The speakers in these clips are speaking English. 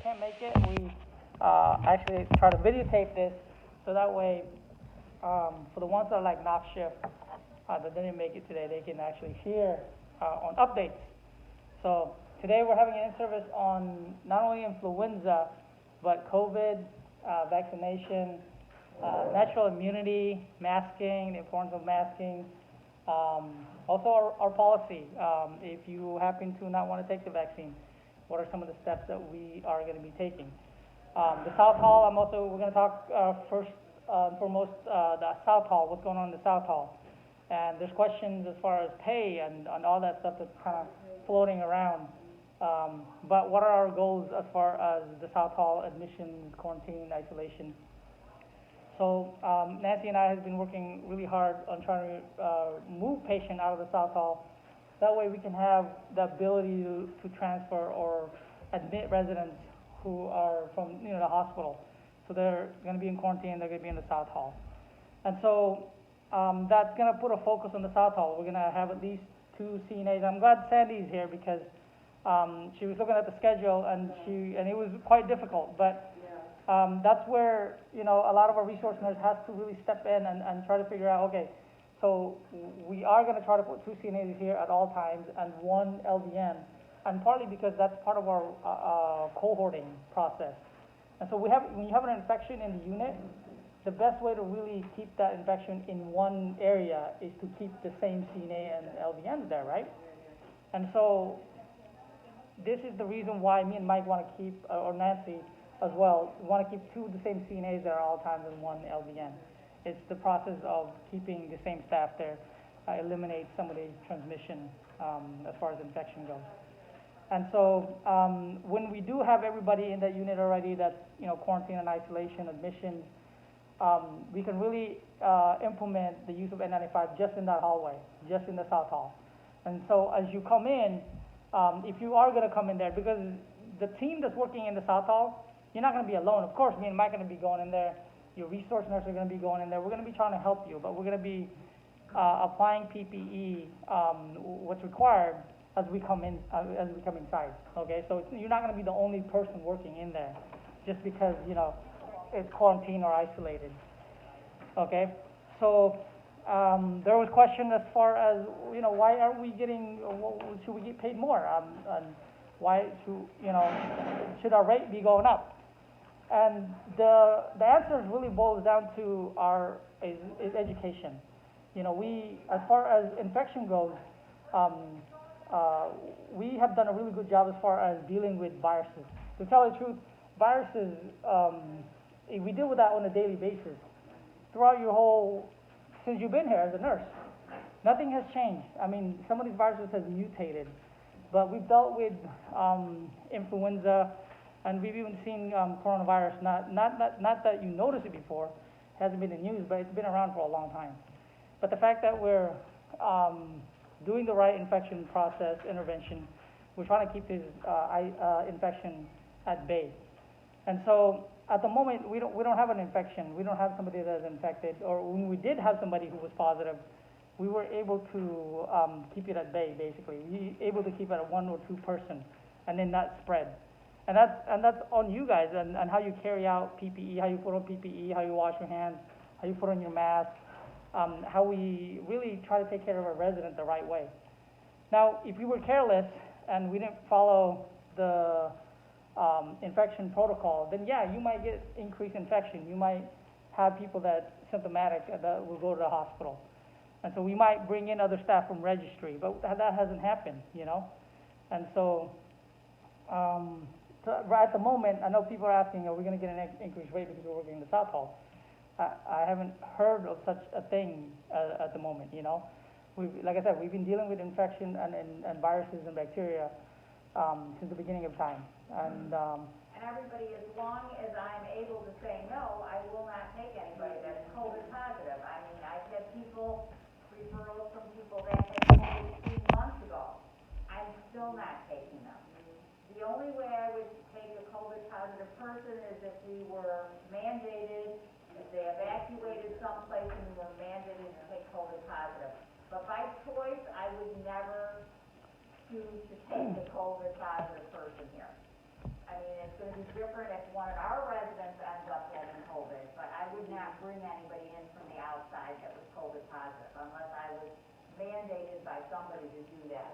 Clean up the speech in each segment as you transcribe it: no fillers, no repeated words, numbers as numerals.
can't make it, we actually try to videotape this so that way, for the ones that are like knock shift, that didn't make it today, they can actually hear on updates. So today we're having an in-service on not only influenza, but COVID, vaccination, natural immunity, masking, the importance of masking, also our policy. If you happen to not want to take the vaccine, what are some of the steps that we are going to be taking? The South Hall, we're going to talk first and foremost, the South Hall, what's going on in the South Hall. And there's questions as far as pay and all that stuff that's kind of floating around. But what are our goals as far as the South Hall admissions, quarantine, isolation? So Nancy and I have been working really hard on trying to move patient out of the South Hall. That way we can have the ability to transfer or admit residents who are from the hospital. So they're going to be in quarantine, they're going to be in the South Hall. And so that's going to put a focus on the South Hall. We're going to have at least 2 CNAs. I'm glad Sandy's here because she was looking at the schedule and it was quite difficult. But that's where a lot of our resource nurse has to really step in and try to figure out, okay, so we are going to try to put 2 CNAs here at all times and 1 LVN, and partly because that's part of our cohorting process. And so when you have an infection in the unit, the best way to really keep that infection in one area is to keep the same CNA and LVNs there, right? And so this is the reason why me and Mike want to keep, or Nancy as well, want to keep 2 of the same CNAs there at all times and 1 LVN. It's the process of keeping the same staff there, eliminates some of the transmission as far as infection goes. And so when we do have everybody in that unit already that's quarantine and isolation, admissions, we can really implement the use of N95 just in that hallway, just in the South Hall. And so as you come in, if you are going to come in there, because the team that's working in the South Hall, you're not going to be alone. Of course, me and Mike are going to be going in there. Your resource nurses are going to be going in there. We're going to be trying to help you, but we're going to be applying PPE, what's required as we come inside. Okay, so you're not going to be the only person working in there, just because it's quarantined or isolated. Okay, so there was question as far as why aren't we getting? Should we get paid more? And why should our rate be going up? And the answer really boils down to is education. We, as far as infection goes, we have done a really good job as far as dealing with viruses. To tell the truth, viruses, we deal with that on a daily basis. Throughout since you've been here as a nurse, nothing has changed. I mean, some of these viruses have mutated, but we've dealt with influenza, and we've even seen coronavirus. Not that you noticed it before, hasn't been in the news, but it's been around for a long time. But the fact that we're doing the right infection process intervention, we're trying to keep this infection at bay. And so at the moment, we don't have an infection. We don't have somebody that is infected, or when we did have somebody who was positive, we were able to keep it at bay, basically. We were able to keep it at 1 or 2 person, and then not spread. And that's on you guys and how you carry out PPE, how you put on PPE, how you wash your hands, how you put on your mask, how we really try to take care of our residents the right way. Now, if we were careless and we didn't follow the infection protocol, then yeah, you might get increased infection. You might have people that symptomatic that will go to the hospital. And so we might bring in other staff from registry, but that hasn't happened, And so right at the moment, I know people are asking, are we going to get an increased rate because we're working in the South Hall? I haven't heard of such a thing at the moment, Like I said, we've been dealing with infection and viruses and bacteria since the beginning of time. And everybody, as long as I'm able to say no, I will not take anybody that's COVID positive. I mean, I've had referrals from people that had COVID 3 months ago. I'm still not taking them. The only way I would take a COVID positive person is if we were mandated, if they evacuated someplace and we were mandated to take COVID positive. But by choice, I would never choose to take a COVID positive person here. I mean, it's gonna be different if one of our residents ends up getting COVID, but I would not bring anybody in from the outside that was COVID positive, unless I was mandated by somebody to do that.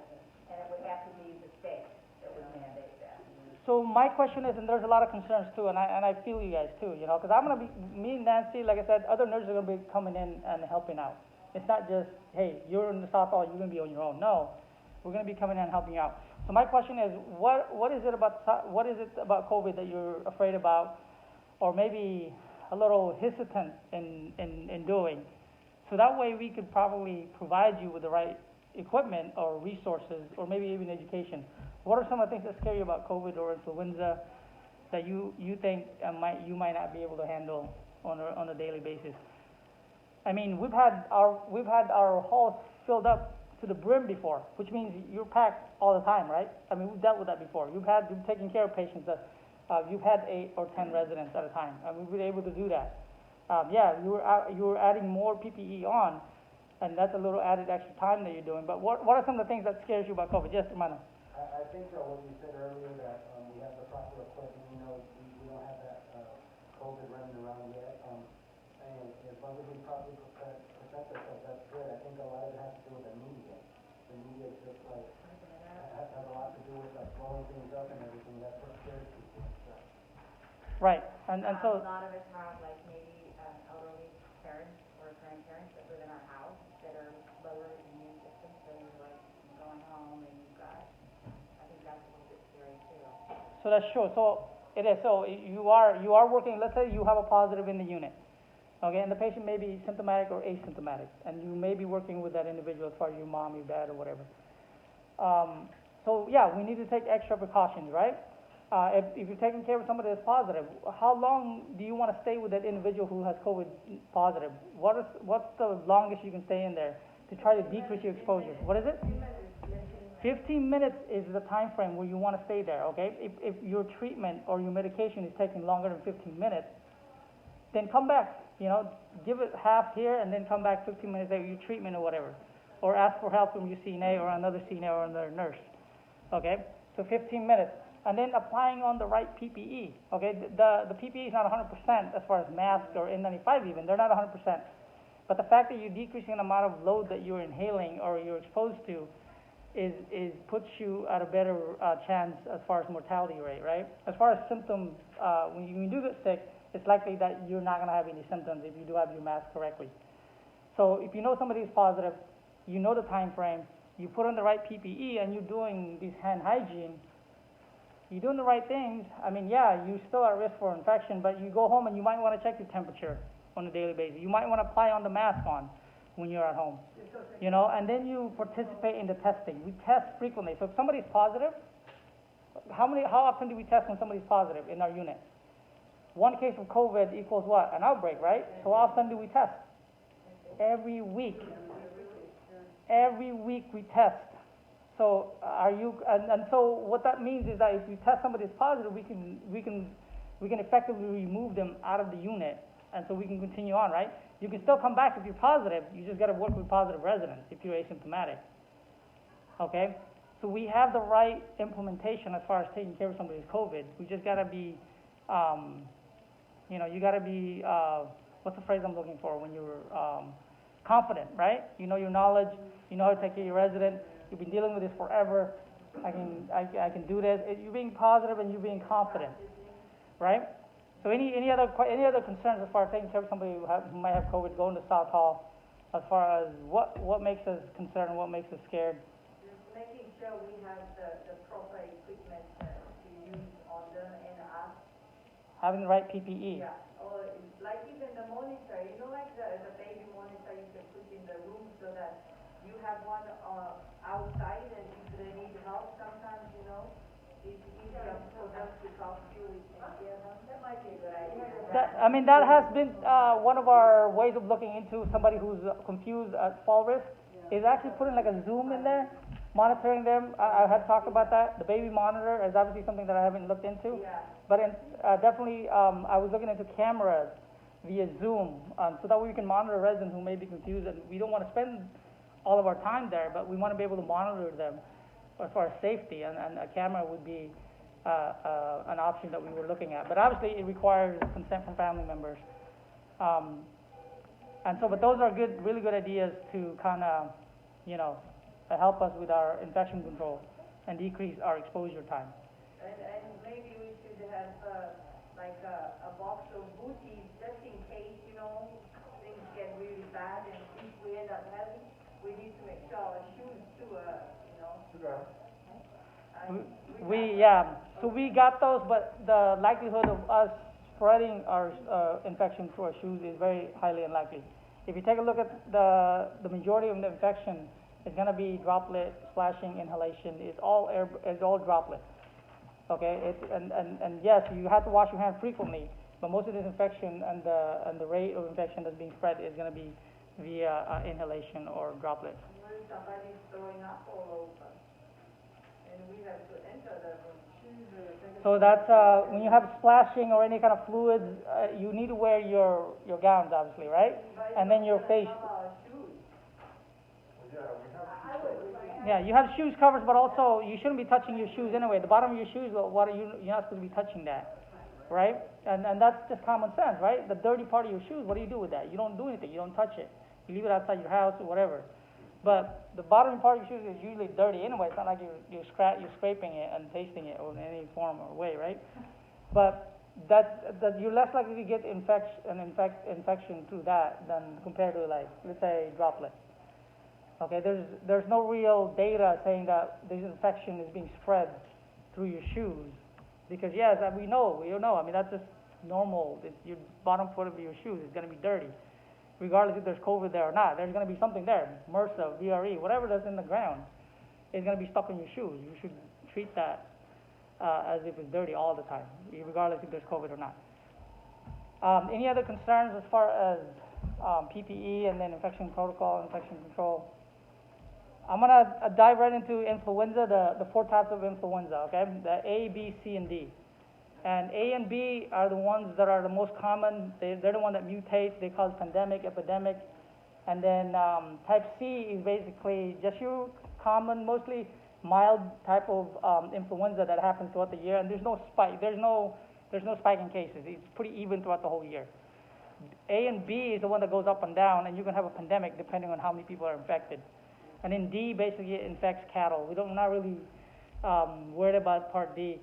And it would have to be the state that would mandate that. So my question is, and there's a lot of concerns too, and I feel you guys too, you know, because I'm gonna be, me and Nancy, like I said, other nurses are gonna be coming in and helping out. It's not just, hey, you're in the South Hall, you're gonna be on your own. No, we're gonna be coming in and helping out. So my question is, what is it about COVID that you're afraid about, or maybe a little hesitant in doing? So that way we could probably provide you with the right equipment or resources, or maybe even education. What are some of the things that scare you about COVID or influenza that you think you might not be able to handle on a daily basis? I mean, we've had our halls filled up to the brim before, which means you're packed all the time, right? I mean, we've dealt with that before. You've taken care of patients that you've had 8 or 10 residents at a time, and we've been able to do that. Yeah, you were adding more PPE on, and that's a little added extra time that you're doing. But what are some of the things that scares you about COVID? Yes, Hermano. I think what you said earlier, that we have the proper equipment, we don't have that COVID running around yet. And as long as we properly protect ourselves, that's good. I think a lot of it has to do with the media. The media is just like, has a lot to do with like blowing things up and everything. That's what scares people. So. Right, and so. A lot of us have like maybe elderly parents or grandparents that live in our house that are lower immune systems, so you're like going home and you've got, I think that's a little bit scary too. So that's true. So it is. So you are working. Let's say you have a positive in the unit, okay, and the patient may be symptomatic or asymptomatic, and you may be working with that individual as far as your mom, your dad, or whatever. So yeah, we need to take extra precautions, right? If you're taking care of somebody that's positive, how long do you want to stay with that individual who has COVID positive? What's the longest you can stay in there to try to decrease your exposure? What is it? 15 minutes is the time frame where you want to stay there, okay? If your treatment or your medication is taking longer than 15 minutes, then come back, you know, give it half here and then come back 15 minutes later, your treatment or whatever. Or ask for help from your CNA or another CNA or another nurse, okay? So 15 minutes. And then applying on the right PPE, okay? The PPE is not 100% as far as masks or N95 even, they're not 100%. But the fact that you're decreasing the amount of load that you're inhaling or you're exposed to puts you at a better chance as far as mortality rate, right? As far as symptoms, when you do get sick, it's likely that you're not gonna have any symptoms if you do have your mask correctly. So if you know somebody is positive, you know the time frame, you put on the right PPE and you're doing these hand hygiene, you're doing the right things. I mean, yeah, you still are at risk for infection, but you go home and you might want to check your temperature on a daily basis. You might want to apply on the mask on when you're at home, you know, and then you participate in the testing. We test frequently. So if somebody's positive, how often do we test when somebody's positive in our unit? One case of COVID equals what? An outbreak, right? So how often do we test? Every week. Every week we test. So and so what that means is that if we test somebody that's positive, we can effectively remove them out of the unit, and so we can continue on, right? You can still come back if you're positive. You just got to work with positive residents if you're asymptomatic. Okay, so we have the right implementation as far as taking care of somebody's COVID. We just got to be, you know, you got to be what's the phrase I'm looking for when you're confident, right? You know your knowledge. You know how to take care of your resident. You've been dealing with this forever. I can do this. You're being positive and you're being confident, right? So any other concerns as far as taking care of somebody who might have COVID, going to South Hall, as far as what makes us concerned, what makes us scared? Just making sure we have the proper equipment to use on them and us. Having the right PPE. Yeah, or like even the monitor, you know, like the baby monitor you can put in the room so that you have one outside, and if they need help sometimes, you know, it's easier for them to talk to you. That might be a good idea. That has been one of our ways of looking into somebody who's confused at fall risk, is actually putting like a Zoom in there, monitoring them. I had talked about that. The baby monitor is obviously something that I haven't looked into, but definitely I was looking into cameras via Zoom, so that way we can monitor residents who may be confused, and we don't want to spend all of our time there, but we want to be able to monitor them as far as safety, and a camera would be an option that we were looking at. But obviously, it requires consent from family members. And so, but those are good, really good ideas to kind of, you know, help us with our infection control and decrease our exposure time. And maybe we should have, like a box of booties, just in case, you know, things get really bad, and if we end up having, we need to make sure our shoes too, you know. So we got those, but the likelihood of us spreading our infection through our shoes is very highly unlikely. If you take a look at the majority of the infection, it's going to be droplet, splashing, inhalation. It's all air, it's all droplet. Okay, and yes, you have to wash your hands frequently, but most of this infection and the rate of infection that's being spread is going to be via inhalation or droplet. When somebody's throwing up all over, and we have to enter the room. So that's when you have splashing or any kind of fluids, you need to wear your gowns, obviously, right? And then your face. Yeah, you have shoes covers, but also you shouldn't be touching your shoes anyway. The bottom of your shoes, what are you're not supposed to be touching that, right? And that's just common sense, right? The dirty part of your shoes, what do you do with that? You don't do anything. You don't touch it. You leave it outside your house or whatever. But the bottom part of your shoes is usually dirty anyway. It's not like you're scraping it and tasting it or in any form or way, right? But that you're less likely to get infection through that than compared to, like, let's say, droplet. Okay, there's no real data saying that this infection is being spread through your shoes, because yes, we know. I mean, that's just normal. Your bottom foot of your shoes is going to be dirty, regardless if there's COVID there or not. There's going to be something there, MRSA, VRE, whatever that's in the ground, is going to be stuck in your shoes. You should treat that as if it's dirty all the time, regardless if there's COVID or not. Any other concerns as far as PPE and then infection protocol, infection control? I'm going to dive right into influenza, the 4 types of influenza, okay? The A, B, C, and D. And A and B are the ones that are the most common. They're the one that mutates. They cause pandemic, epidemic. And then type C is basically just your common, mostly mild type of influenza that happens throughout the year. And there's no spike. There's no spike in cases. It's pretty even throughout the whole year. A and B is the one that goes up and down, and you can have a pandemic depending on how many people are infected. And then D basically infects cattle. We're not really worried about part D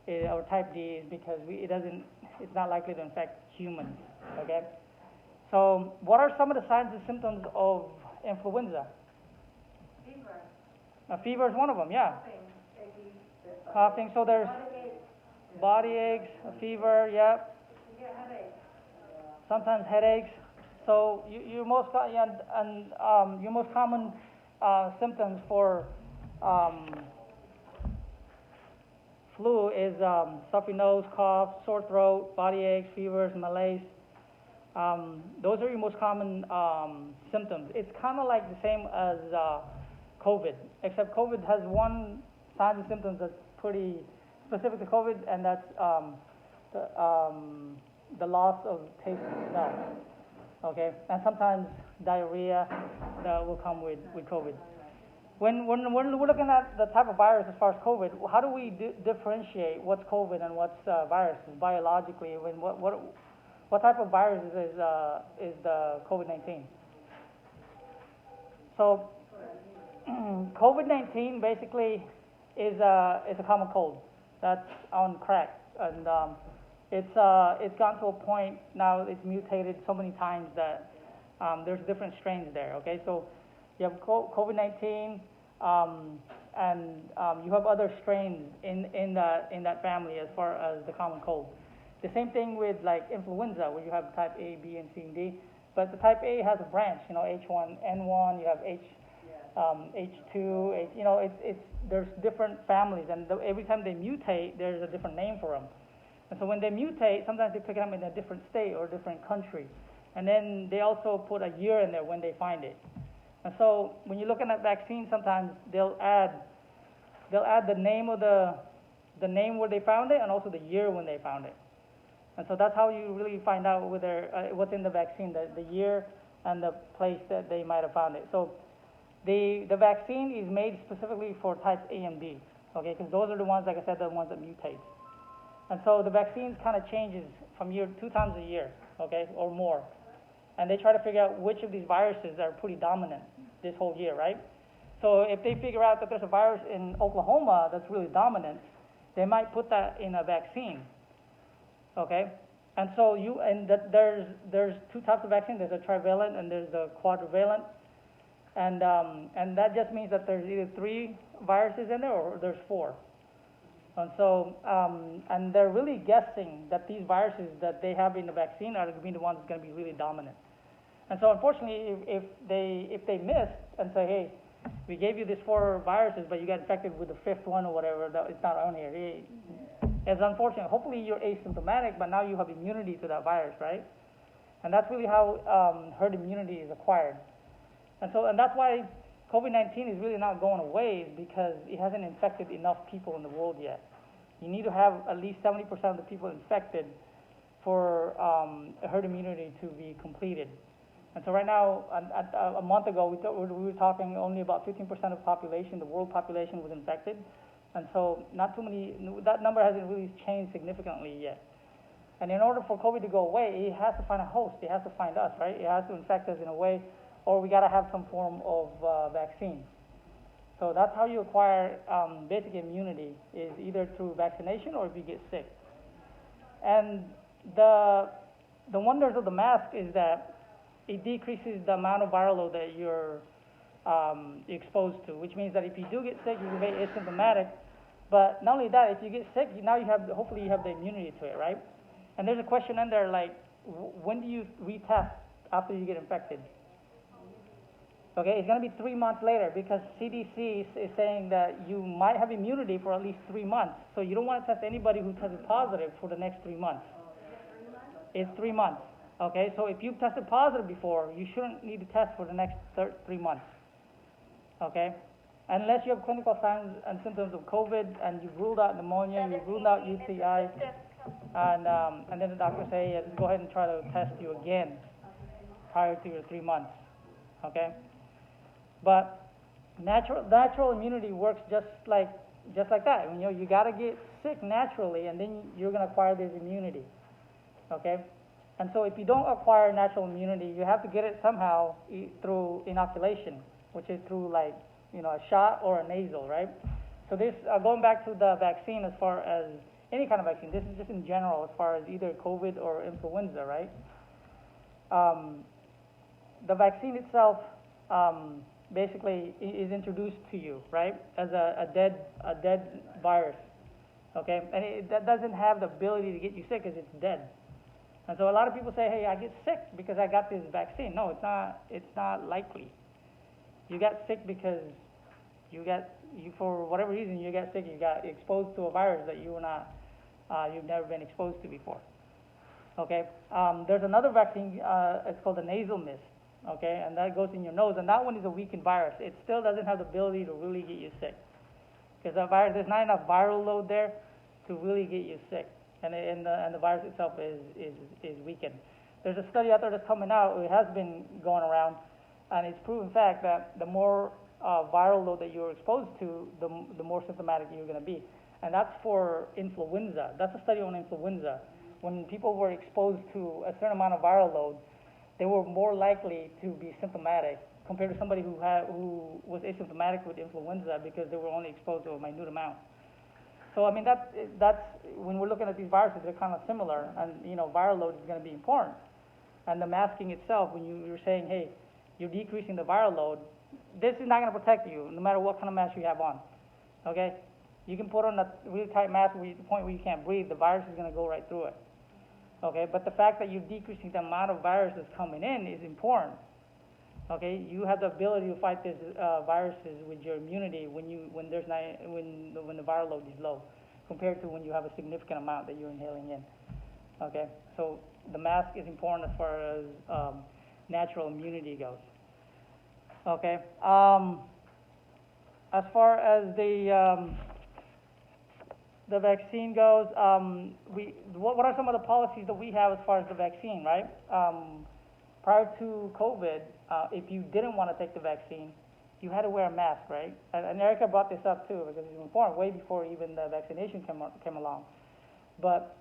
or type D, is because it's not likely to infect humans. Okay. So what are some of the signs and symptoms of influenza? Fever. Fever is one of them. Yeah. Coughing. So there's body aches, a fever. Yeah. Yeah, headache. Sometimes headaches. So your most common symptoms for flu is stuffy nose, cough, sore throat, body aches, fevers, malaise. Those are your most common symptoms. It's kind of like the same as COVID, except COVID has one signs and symptoms that's pretty specific to COVID, and that's the loss of taste and smell. Okay, and sometimes diarrhea that will come with COVID. When we're looking at the type of virus as far as COVID, how do we differentiate what's COVID and what's viruses biologically? What type of virus is the COVID-19? So COVID-19 basically is a common cold that's on crack, and it's gotten to a point now. It's mutated so many times that there's different strains there. Okay, so you have COVID-19, and you have other strains in that family as far as the common cold. The same thing with like influenza, where you have type A, B, and C, and D. But the type A has a branch, H1N1. You have H2. There's different families, and every time they mutate, there's a different name for them. And so when they mutate, sometimes they pick them in a different state or a different country. And then they also put a year in there when they find it. And so when you're looking at vaccines, sometimes they'll add the name of the name where they found it and also the year when they found it. And so that's how you really find out whether what's in the vaccine, the year and the place that they might have found it. So the vaccine is made specifically for types A and B. okay? Because those are the ones, like I said, the ones that mutate. And so the vaccines kind of changes from year, 2 times a year, okay, or more. And they try to figure out which of these viruses are pretty dominant this whole year, right? So if they figure out that there's a virus in Oklahoma that's really dominant, they might put that in a vaccine, okay? And so there's 2 types of vaccine. There's a trivalent and there's a quadrivalent. And that just means that there's either 3 viruses in there or there's 4. And so, and they're really guessing that these viruses that they have in the vaccine are going to be the ones that's going to be really dominant. And so, unfortunately, if they miss and say, hey, we gave you these 4 viruses, but you got infected with the 5th one or whatever, it's not on here. It's unfortunate. Hopefully, you're asymptomatic, but now you have immunity to that virus, right? And that's really how herd immunity is acquired. And that's why COVID-19 is really not going away, is because it hasn't infected enough people in the world yet. You need to have at least 70% of the people infected for herd immunity to be completed. And so right now, a month ago, we were talking only about 15% of the population, the world population, was infected. And so not too many, that number hasn't really changed significantly yet. And in order for COVID to go away, it has to find a host. It has to find us, right? It has to infect us in a way, or we got to have some form of vaccine. So that's how you acquire basic immunity, is either through vaccination or if you get sick. And the wonders of the mask is that it decreases the amount of viral load that you're exposed to, which means that if you do get sick, you can be asymptomatic. But not only that, if you get sick, now hopefully you have the immunity to it, right? And there's a question in there like, when do you retest after you get infected? Okay, it's going to be 3 months later, because CDC is saying that you might have immunity for at least 3 months. So you don't want to test anybody who tested positive for the next 3 months. It's 3 months. Okay, so if you've tested positive before, you shouldn't need to test for the next 3 months. Okay, unless you have clinical signs and symptoms of COVID and you've ruled out pneumonia, you've ruled out UTI, and then the doctor say, yeah, go ahead and try to test you again prior to your 3 months. Okay, but natural immunity works just like that. You got to get sick naturally, and then you're going to acquire this immunity. Okay. And so if you don't acquire natural immunity, you have to get it somehow through inoculation, which is through a shot or a nasal, right? So this, going back to the vaccine, as far as any kind of vaccine, this is just in general as far as either COVID or influenza, right? The vaccine itself basically is introduced to you, right, as a dead virus, okay? And that doesn't have the ability to get you sick because it's dead. And so a lot of people say, hey, I get sick because I got this vaccine. No, it's not likely. You got sick because for whatever reason, you got sick, you got exposed to a virus that you've never been exposed to before. Okay, there's another vaccine, it's called the nasal mist, okay, and that goes in your nose, and that one is a weakened virus. It still doesn't have the ability to really get you sick, because that virus, there's not enough viral load there to really get you sick. And the virus itself is weakened. There's a study out there that's coming out, it has been going around, and it's proven fact that the more viral load that you're exposed to, the more symptomatic you're going to be. And that's for influenza. That's a study on influenza. When people were exposed to a certain amount of viral load, they were more likely to be symptomatic compared to somebody who was asymptomatic with influenza because they were only exposed to a minute amount. So I mean that's when we're looking at these viruses, they're kind of similar, and viral load is going to be important. And the masking itself, when you're saying, hey, you're decreasing the viral load, this is not going to protect you, no matter what kind of mask you have on. Okay, you can put on a really tight mask to the point where you can't breathe, the virus is going to go right through it. Okay, but the fact that you're decreasing the amount of viruses coming in is important. Okay, you have the ability to fight these viruses with your immunity when the viral load is low, compared to when you have a significant amount that you're inhaling in. Okay, so the mask is important as far as natural immunity goes. Okay, as far as the vaccine goes, what are some of the policies that we have as far as the vaccine, right? Prior to COVID, if you didn't want to take the vaccine, you had to wear a mask, right? And Erica brought this up too, because it's important, way before even the vaccination came along. But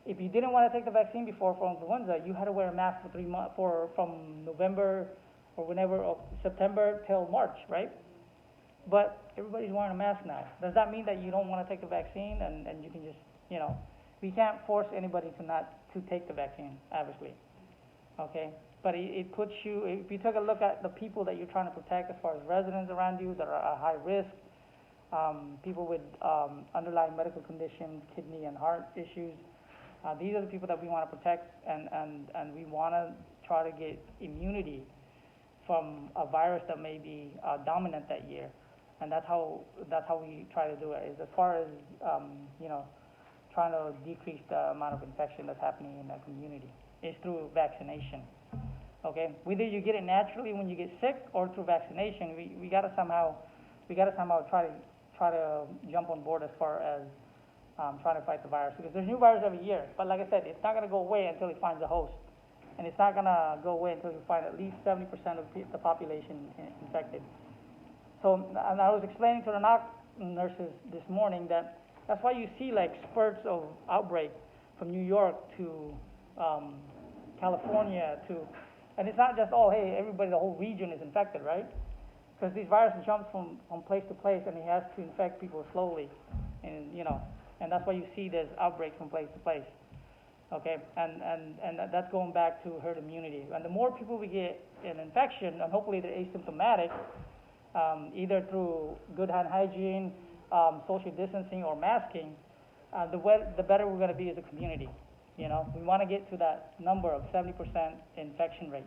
if you didn't want to take the vaccine before for influenza, you had to wear a mask for 3 months, from November or whenever, of September till March, right? But everybody's wearing a mask now. Does that mean that you don't want to take the vaccine and you can just, we can't force anybody to take the vaccine, obviously, okay? But it puts you, if you take a look at the people that you're trying to protect as far as residents around you that are at high risk, people with underlying medical conditions, kidney and heart issues, these are the people that we want to protect, and we want to try to get immunity from a virus that may be dominant that year. And that's how we try to do it, is as far as, trying to decrease the amount of infection that's happening in that community, is through vaccination, okay? Whether you get it naturally when you get sick or through vaccination, we gotta somehow try to jump on board as far as trying to fight the virus, because there's new virus every year. But like I said, it's not gonna go away until it finds a host, and it's not gonna go away until we find at least 70% of the population infected. So, and I was explaining to the NOC nurses this morning that that's why you see like spurts of outbreak from New York to California to, and it's not just, oh, hey, everybody, the whole region is infected, right? Because these viruses jump from place to place, and it has to infect people slowly, and and that's why you see there's outbreaks from place to place, okay? And that's going back to herd immunity. And the more people we get an infection, and hopefully they're asymptomatic, either through good hand hygiene, social distancing, or masking, the better we're going to be as a community. We want to get to that number of 70% infection rate.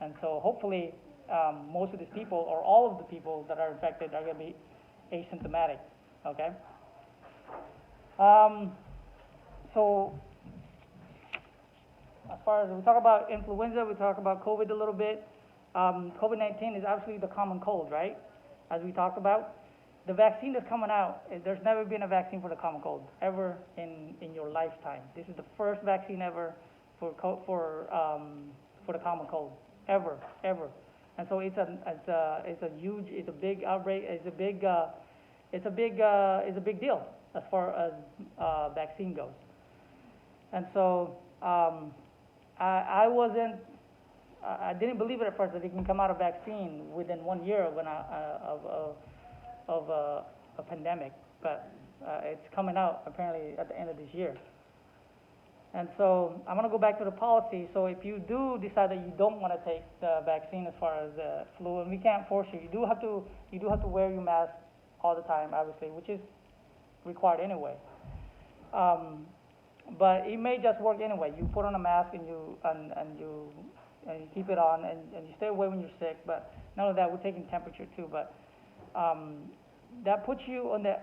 And so hopefully most of these people, or all of the people that are infected, are going to be asymptomatic, okay? So as far as we talk about influenza, we talk about COVID a little bit. COVID-19 is absolutely the common cold, right? As we talked about. The vaccine that's coming out, there's never been a vaccine for the common cold, ever in your lifetime. This is the first vaccine ever for the common cold, ever. And so it's a big outbreak, it's a big deal as far as vaccine goes. And so I didn't believe it at first that it can come out a vaccine within 1 year of a pandemic, but it's coming out apparently at the end of this year. And so I'm going to go back to the policy. So if you do decide that you don't want to take the vaccine as far as the flu, and we can't force you, you do have to wear your mask all the time, obviously, which is required anyway. But it may just work anyway. You put on a mask and you keep it on, and you stay away when you're sick. But not only that, we're taking temperature too. But that puts you on the,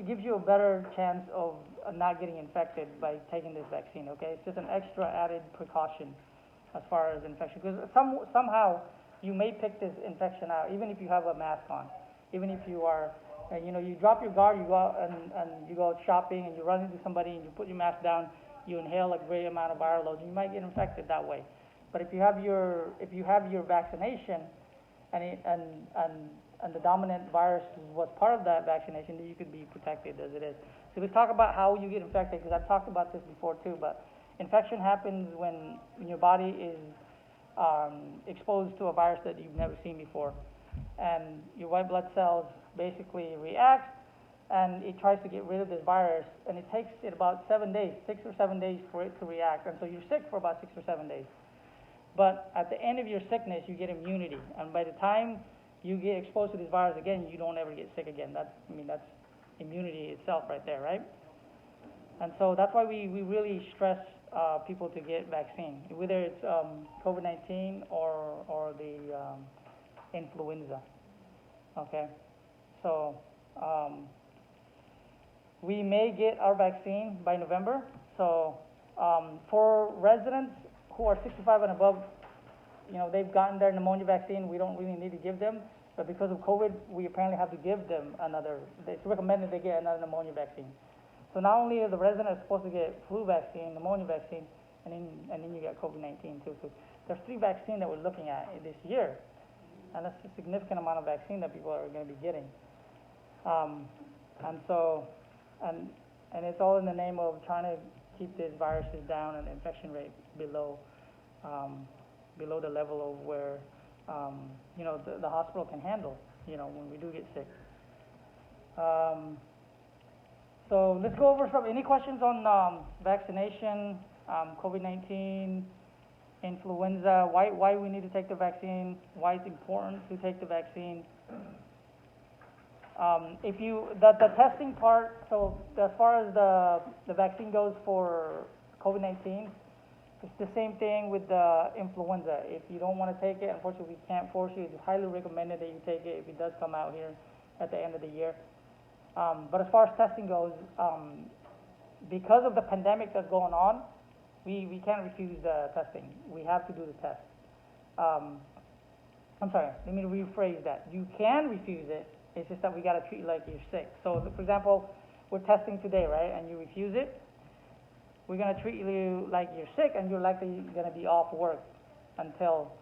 gives you a better chance of not getting infected by taking this vaccine. Okay, it's just an extra added precaution as far as infection, because somehow you may pick this infection out, even if you have a mask on, even if you are. You drop your guard, you go out and you go out shopping, and you run into somebody and you put your mask down, you inhale a great amount of viral loads, and you might get infected that way. But if you have your vaccination, and the dominant virus was part of that vaccination, then you could be protected as it is. So let's talk about how you get infected, because I've talked about this before too. But infection happens when your body is exposed to a virus that you've never seen before, and your white blood cells basically react, and it tries to get rid of this virus, and it takes it about 7 days, 6 or 7 days for it to react, and so you're sick for about 6 or 7 days. But at the end of your sickness, you get immunity, and by the time you get exposed to this virus again, you don't ever get sick again. That's immunity itself right there, right? And so that's why we really stress people to get vaccine, whether it's COVID-19 or the influenza, okay? So we may get our vaccine by November. So for residents who are 65 and above, they've gotten their pneumonia vaccine. We don't really need to give them, but because of COVID, we apparently have to give them it's recommended they get another pneumonia vaccine. So not only are the residents supposed to get flu vaccine, pneumonia vaccine, and then you get COVID-19 too. So there's 3 vaccines that we're looking at this year. and that's a significant amount of vaccine that people are going to be getting. And so, and it's all in the name of trying to keep these viruses down and infection rate below the level of where you know, the hospital can handle, you know, when we do get sick. So let's go over any questions on vaccination, COVID-19, influenza, why we need to take the vaccine, why it's important to take the vaccine. The testing part, so as far as the vaccine goes for COVID-19, it's the same thing with the influenza. If you don't want to take it, unfortunately we can't force you. It's highly recommended that you take it if it does come out here at the end of the year. But as far as testing goes, because of the pandemic that's going on, we can't refuse the testing. We have to do the test. I'm sorry, let me rephrase that. You can refuse it, it's just that we got to treat you like you're sick. So, for example, we're testing today, right, and you refuse it, we're going to treat you like you're sick, and you're likely going to be off work until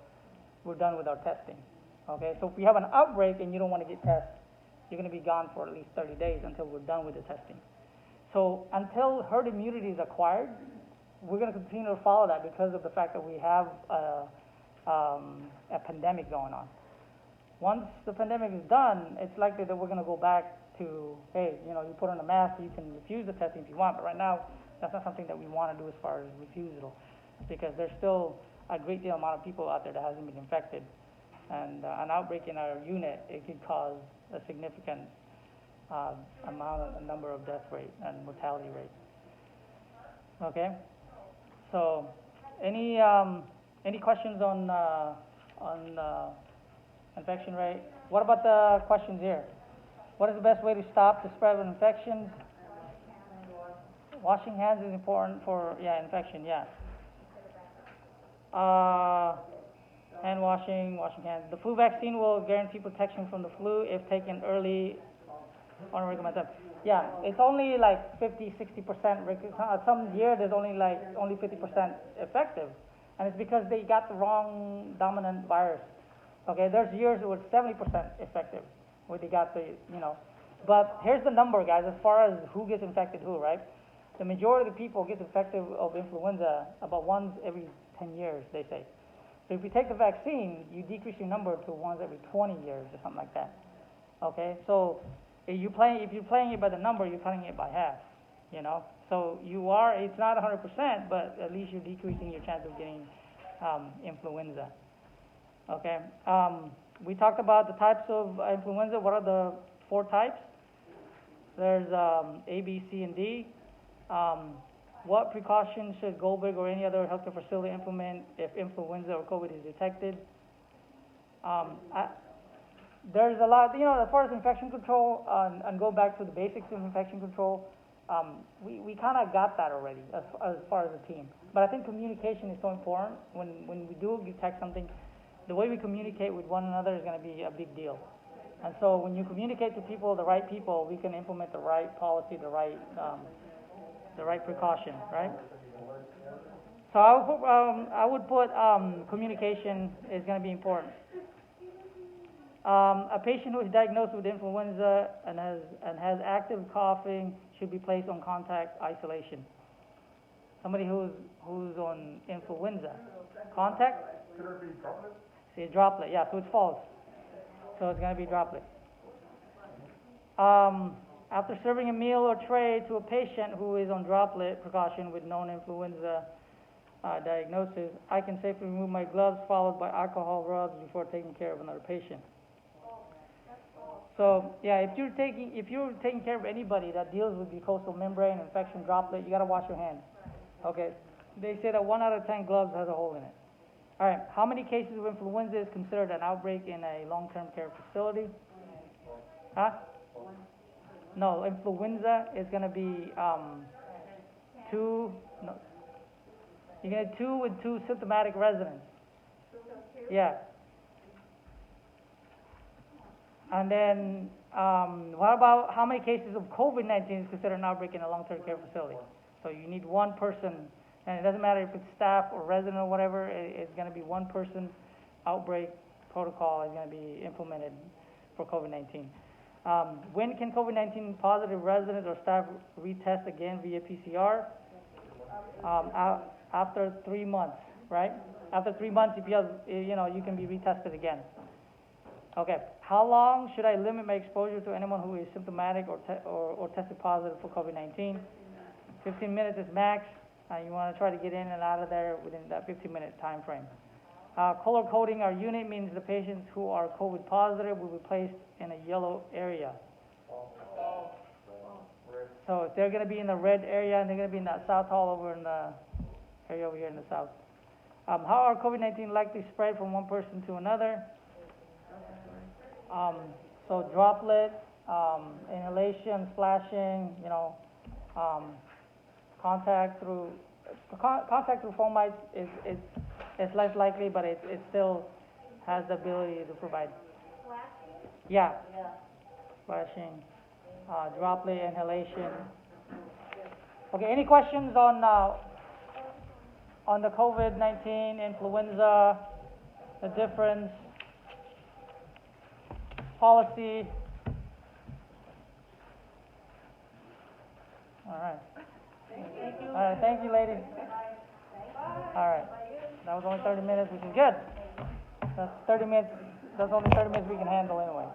we're done with our testing. Okay, so if we have an outbreak and you don't want to get tested, you're going to be gone for at least 30 days until we're done with the testing. So until herd immunity is acquired, we're going to continue to follow that because of the fact that we have a pandemic going on. Once the pandemic is done, it's likely that we're going to go back to, hey, you know, you put on a mask, you can refuse the testing if you want, but right now, that's not something that we want to do as far as refusal, because there's still a great deal amount of people out there that hasn't been infected, and an outbreak in our unit, it could cause a significant number of death rate and mortality rate. Okay, so any questions on infection rate? What about the questions here? What is the best way to stop the spread of infections? Washing hands is important for infection. Hand washing hands. The flu vaccine will guarantee protection from the flu if taken early on a recommended time. Yeah, it's only like 50, 60%. Some year there's only 50% effective, and it's because they got the wrong dominant virus. Okay, there's years it was 70% effective where they got the, you know. But here's the number, guys, as far as who gets infected who, right? The majority of the people get infected of influenza about once every 10 years, they say. So if you take the vaccine, you decrease your number to once every 20 years or something like that. Okay, so if you're playing it by the number, you're cutting it by half, you know. So it's not 100%, but at least you're decreasing your chance of getting influenza. Okay, we talked about the types of influenza. What are the 4 types? There's A, B, C, and D. What precautions should Goldberg or any other healthcare facility implement if influenza or COVID is detected? There's a lot, you know, as far as infection control, and go back to the basics of infection control, we kind of got that already as far as a team. But I think communication is so important. When we do detect something, the way we communicate with one another is going to be a big deal. And so when you communicate to people, the right people, we can implement the right policy, the right precaution, right? So I would put communication is going to be important. A patient who is diagnosed with influenza and has active coughing should be placed on contact isolation. Somebody who's on influenza, contact. Could it be droplet? See, a droplet, yeah. So it's false. So it's going to be droplet. After serving a meal or tray to a patient who is on droplet precaution with known influenza diagnosis, I can safely remove my gloves followed by alcohol rubs before taking care of another patient. So yeah, if you're taking care of anybody that deals with mucosal membrane infection droplet, you got to wash your hands. Okay, they say that 1 out of 10 gloves has a hole in it. All right, how many cases of influenza is considered an outbreak in a long-term care facility? Huh? No, influenza is going to be 2. No, you're going to 2 with 2 symptomatic residents. Yeah. And then, what about how many cases of COVID-19 is considered an outbreak in a long-term care facility? So you need 1 person, and it doesn't matter if it's staff or resident or whatever, it's going to be 1 person outbreak protocol is gonna be implemented for COVID-19. When can COVID-19 positive residents or staff retest again via PCR? After 3 months, right? After 3 months, if you have, you can be retested again. Okay, how long should I limit my exposure to anyone who is symptomatic or tested positive for COVID-19? 15 minutes is max. You want to try to get in and out of there within that 15-minute time frame. Color coding our unit means the patients who are COVID positive will be placed in a yellow area. So if they're going to be in the red area and they're going to be in that south hall over in the area over here in the south. How are COVID-19 likely spread from one person to another? So droplet, inhalation, splashing, contact through fomites is less likely, but it still has the ability to provide. Yeah. Splashing, droplet, inhalation. Okay, any questions on the COVID-19, influenza, the difference, policy? All right. Thank you. All right, thank you, ladies. All right, that was only 30 minutes, which is good. That's 30 minutes, that's only 30 minutes we can handle anyway.